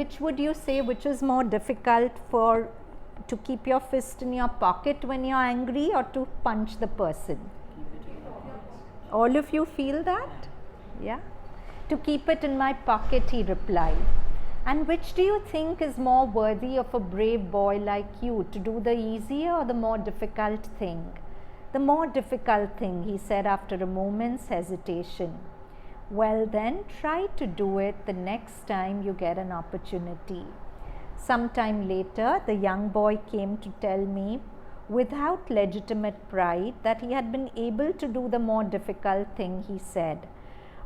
Which would you say, which is more difficult, to keep your fist in your pocket when you're angry or to punch the person? All of you feel that? Yeah? To keep it in my pocket, he replied. And which do you think is more worthy of a brave boy like you, to do the easier or the more difficult thing? The more difficult thing, he said after a moment's hesitation. Well then, try to do it the next time you get an opportunity. Sometime later, the young boy came to tell me, without legitimate pride, that he had been able to do the more difficult thing, he said.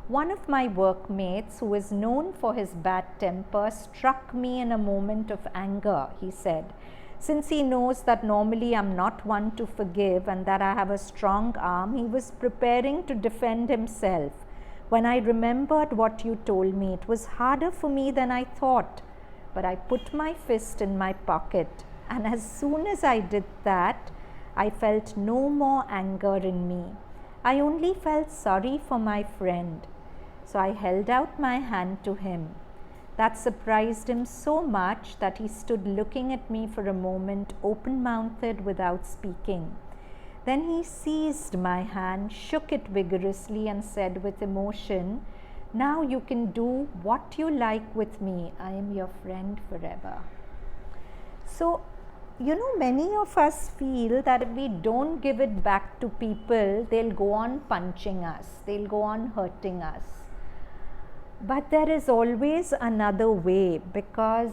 One of my workmates, who is known for his bad temper, struck me in a moment of anger, he said. Since he knows that normally I'm not one to forgive and that I have a strong arm, he was preparing to defend himself. When I remembered what you told me, it was harder for me than I thought. But I put my fist in my pocket, and as soon as I did that, I felt no more anger in me. I only felt sorry for my friend. So I held out my hand to him. That surprised him so much that he stood looking at me for a moment, open-mouthed, without speaking. Then he seized my hand, shook it vigorously, and said with emotion, now you can do what you like with me. I am your friend forever. So, many of us feel that if we don't give it back to people, they'll go on punching us, they'll go on hurting us. But there is always another way, because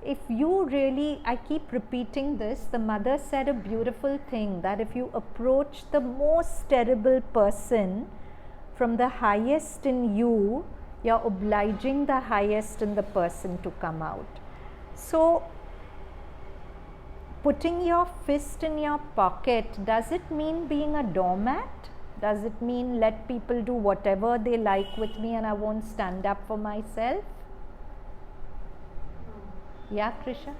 if you really, I keep repeating this, the mother said a beautiful thing, that if you approach the most terrible person from the highest in you, you're obliging the highest in the person to come out. So, putting your fist in your pocket, does it mean being a doormat? Does it mean let people do whatever they like with me and I won't stand up for myself? Yeah, Krisha?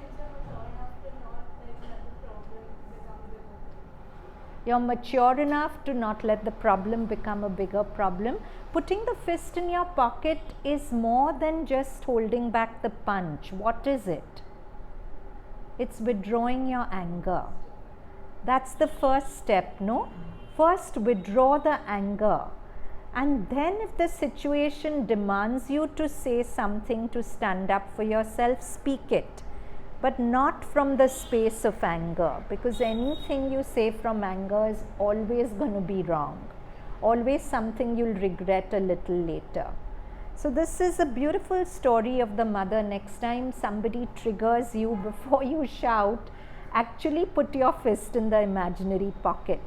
You're mature enough to not let the problem become a bigger problem. Putting the fist in your pocket is more than just holding back the punch. What is it? It's withdrawing your anger. That's the first step, no? First, withdraw the anger. And then if the situation demands you to say something, to stand up for yourself, speak it. But not from the space of anger, because anything you say from anger is always going to be wrong. Always something you'll regret a little later. So this is a beautiful story of the mother. Next time somebody triggers you, before you shout, actually put your fist in the imaginary pocket.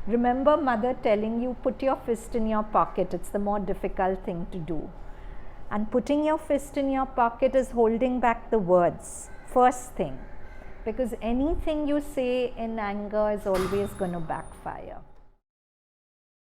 Remember mother telling you, put your fist in your pocket. It's the more difficult thing to do. And putting your fist in your pocket is holding back the words. First thing. Because anything you say in anger is always going to backfire.